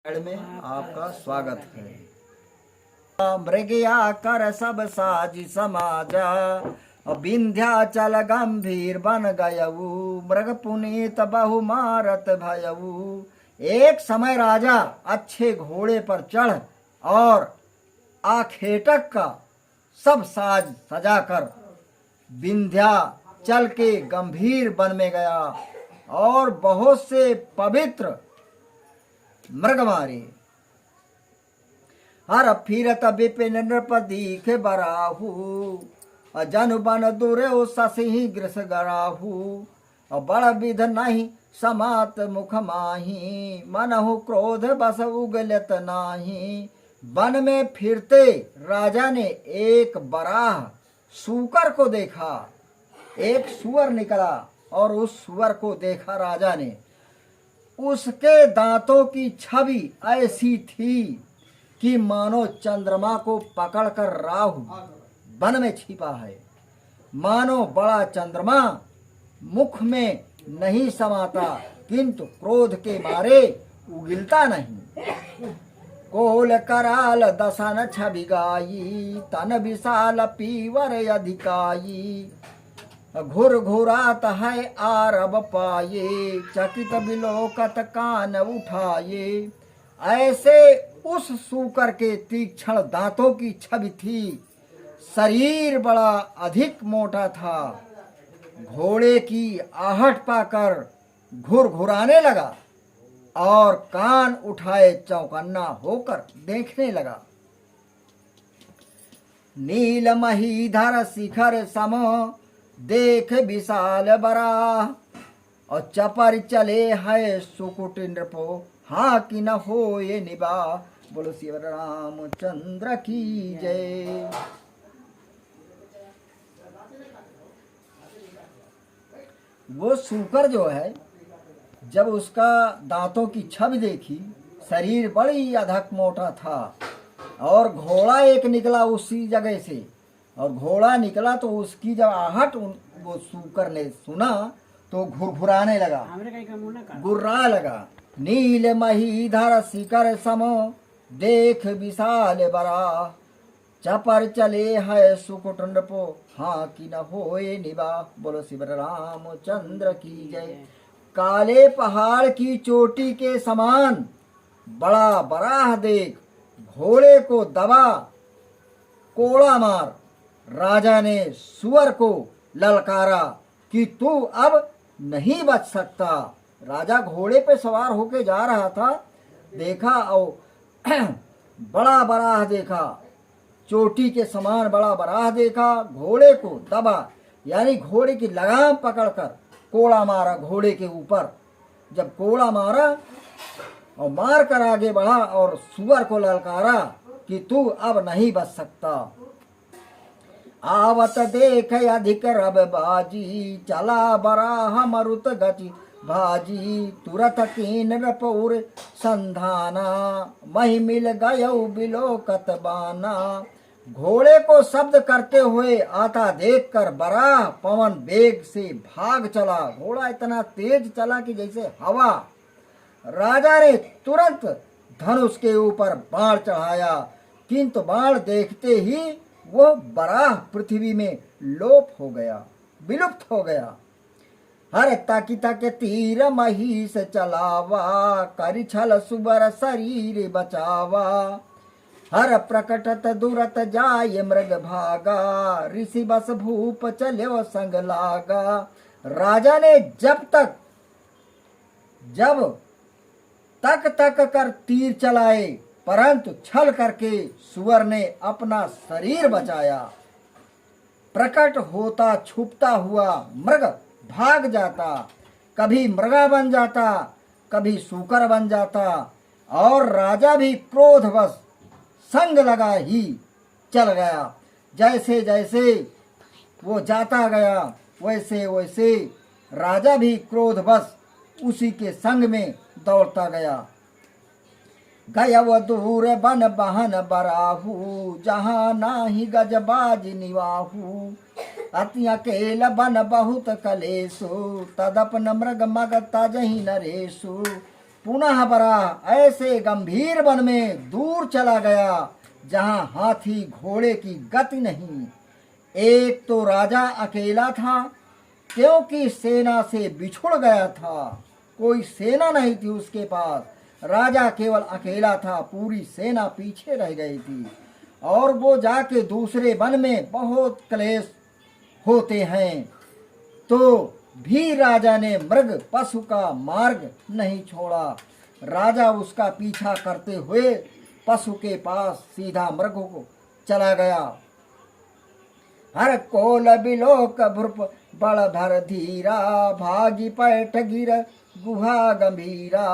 में आपका स्वागत है। मृगया कर सब साजी समाजा, विंध्याचल गंभीर बन गयऊ, मृग पुनीत बहु मारत भयऊ। एक समय राजा अच्छे घोड़े पर चढ़ और आखेटक का सब साज सजाकर विंध्याचल के गंभीर वन में गया और बहुत से पवित्र मृग मारे। हर फिरत विपिन नृप दीख बराहू, जनु बन दुरे ससिही ग्रस गराहू। बड़ विध नहीं समात मुख माही, मनहु क्रोध बस उगलत नाही। वन में फिरते राजा ने एक बराह सूकर को देखा। एक सुअर निकला और उस सुअर को देखा राजा ने। उसके दांतों की छवि ऐसी थी कि मानो चंद्रमा को पकड़कर राहु वन में छिपा है। मानो बड़ा चंद्रमा मुख में नहीं समाता, किंतु क्रोध के मारे उगिलता नहीं। कोल कराल दसन छवि गाई, तन विशाल पीवर अधिकाई। घुर घुरात है आरब पाए, चकित बिलोकत कान उठाए। ऐसे उस सूकर के तीक्ष्ण दांतों की छवि थी। शरीर बड़ा अधिक मोटा था। घोड़े की आहट पाकर घुर घुराने लगा और कान उठाए चौकन्ना होकर देखने लगा। नील महीधर शिखर सम देख विशाल बराह, और चपर चले है सुकुट नृपो, हाँ कि न हो ये निभा। बोलो श्री रामचंद्र की जय। वो सूकर जो है, जब उसका दांतों की छवि देखी, शरीर बड़ी अधक मोटा था और घोड़ा एक निकला उसी जगह से। और घोड़ा निकला तो उसकी जब आहट वो सूकर ने सुना तो घुरघुराने लगा, गुर्रा लगा। नील महीधर शिखर सम देख विशाल बरा, चपर चले है सुकुट नृपो, हाँ कि न होए निभा। बोलो श्री रामचंद्र की जय। काले पहाड़ की चोटी के समान बड़ा बराह देख घोड़े को दबा कोड़ा मार राजा ने सुअर को ललकारा कि तू अब नहीं बच सकता। राजा घोड़े पे सवार होके जा रहा था, देखा और बड़ा बराह देखा, चोटी के समान बड़ा बराह देखा। घोड़े को दबा यानी घोड़े की लगाम पकड़कर कोड़ा मारा घोड़े के ऊपर। जब कोड़ा मारा और मार कर आगे बढ़ा और सुअर को ललकारा कि तू अब नहीं बच सकता। आवत देख अधिक रब बाजी, चला बराह मरुत गति भाजी। तुरत कीन नृपुर संधाना, मही मिल गयऊ बिलोकत बाना। घोड़े को शब्द करते हुए आता देखकर बराह पवन वेग से भाग चला। घोड़ा इतना तेज चला कि जैसे हवा। राजा ने तुरंत धनुष के ऊपर बाण चढ़ाया, किंतु बाण देखते ही वो बराह पृथ्वी में लोप हो गया, विलुप्त हो गया। हर ताकि तक तीर महिष चलावा, करि छल सुबर शरीर बचावा। हर प्रकटत दुरत जाय मृग भागा, ऋषि बस भूप चल्यो संग लागा। राजा ने जब तक कर तीर चलाए, परंतु छल करके सुअर ने अपना शरीर बचाया। प्रकट होता छुपता हुआ मृग भाग जाता, कभी मृगा बन जाता, कभी सूकर बन जाता, और राजा भी क्रोधवश संग लगा ही चल गया। जैसे जैसे वो जाता गया वैसे वैसे राजा भी क्रोधवश उसी के संग में दौड़ता गया। गयव दूर बन बहन बराहू, जहाँ नाही गजबाज निवाहू। अति अकेल बन बहुत कलेसु, तदपन मृग मग तजहि नरेसु। पुनः बराह ऐसे गंभीर वन में दूर चला गया जहां हाथी घोड़े की गति नहीं। एक तो राजा अकेला था, क्योंकि सेना से बिछुड़ गया था। कोई सेना नहीं थी उसके पास, राजा केवल अकेला था, पूरी सेना पीछे रह गई थी। और वो जाके दूसरे वन में बहुत क्लेश होते हैं, तो भी राजा ने मृग पशु का मार्ग नहीं छोड़ा। राजा उसका पीछा करते हुए पशु के पास सीधा मृग को चला गया। हर कोल बिलोक भृप बड़ भर धीरा, भागी पैठ गिर गुहा गंभीरा,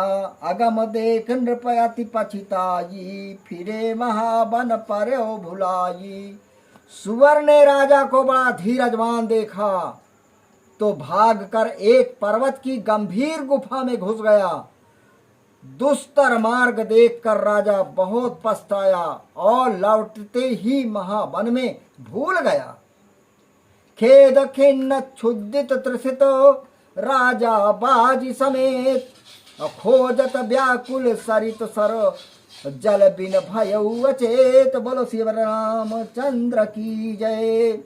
अगम देख नृप अति पछिताई, फिरे महाबन पर्यो भुलाई। सुवर ने राजा को बड़ा धीरजवान देखा तो भागकर एक पर्वत की गंभीर गुफा में घुस गया। दुस्तर मार्ग देखकर राजा बहुत पछताया और लौटते ही महावन में भूल गया। खेद खिन्न क्षुदित त्रसित राजा बाजी समेत, खोजत व्याकुल सरित सर, जल बिन भयउ अचेत। बोलो श्री रामचंद्र की जय।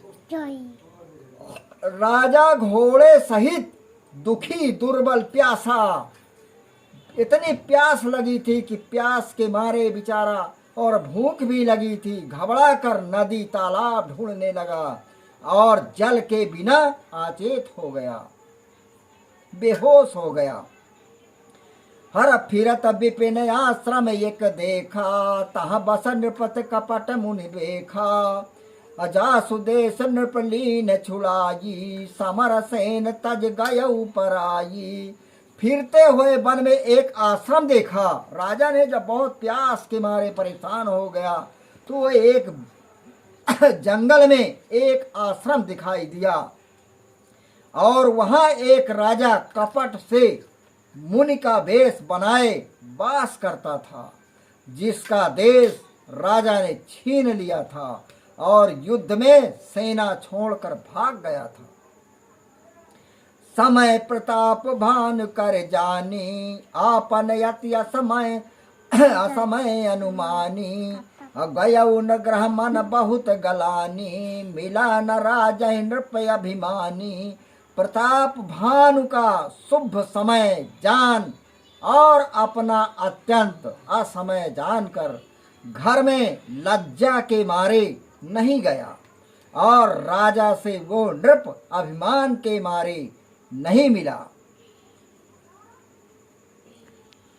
राजा घोड़े सहित दुखी दुर्बल प्यासा, इतनी प्यास लगी थी कि प्यास के मारे बेचारा, और भूख भी लगी थी, घबरा कर नदी तालाब ढूंढने लगा और जल के बिना अचेत हो गया, बेहोश हो गया। हर फिरत विपिन आश्रम एक देखा, तह बस नृपत कपट मुनि बेखा, अजासु देश नृपलीन छुड़ाई, समर सेन तज गयउ पराई। फिरते हुए वन में एक आश्रम देखा। राजा ने जब बहुत प्यास के मारे परेशान हो गया तो एक जंगल में एक आश्रम दिखाई दिया, और वहां एक राजा कपट से मुनि का वेश बनाए वास करता था, जिसका देश राजा ने छीन लिया था और युद्ध में सेना छोड़कर भाग गया था। समय प्रताप भान कर जानी, आपन यति असमय असमय अनुमानी, गयउ न ग्रह मन बहुत गलानी, मिला न राजा नृप अभिमानी। प्रताप भानु का शुभ समय जान और अपना अत्यंत असमय जानकर घर में लज्जा के मारे नहीं गया, और राजा से वो नृप अभिमान के मारे नहीं मिला।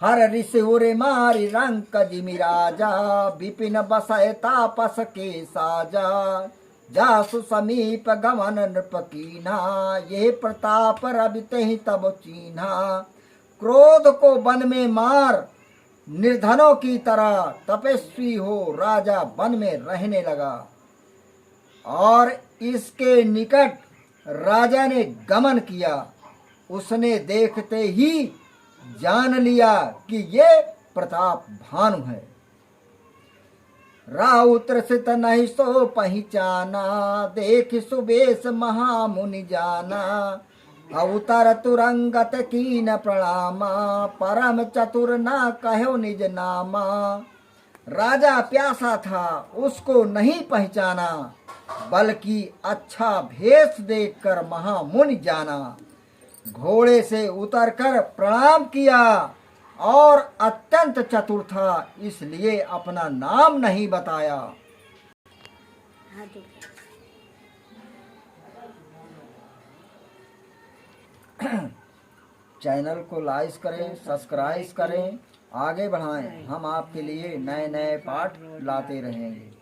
हर ऋषि मारी रंक जिमि राजा, विपिन बसय तापस के साजा, जासु समीप गमन नृप कीन्हा, ये प्रताप रविते ही तब चीन्हा। क्रोध को वन में मार निर्धनों की तरह तपस्वी हो राजा वन में रहने लगा, और इसके निकट राजा ने गमन किया। उसने देखते ही जान लिया कि ये प्रताप भानु है। राउत सित नहीं सो पहचाना, देख सुबेश महामुनि जाना, अवतर तुरंगत कीन प्रणामा, परम चतुर ना कहो निज नामा। राजा प्यासा था, उसको नहीं पहचाना, बल्कि अच्छा भेष देखकर महामुनि जाना। घोड़े से उतरकर प्रणाम किया और अत्यंत चतुर था, इसलिए अपना नाम नहीं बताया। चैनल को लाइक करें, सब्सक्राइब करें, आगे बढ़ाएं। हम आपके लिए नए नए पाठ लाते रहेंगे।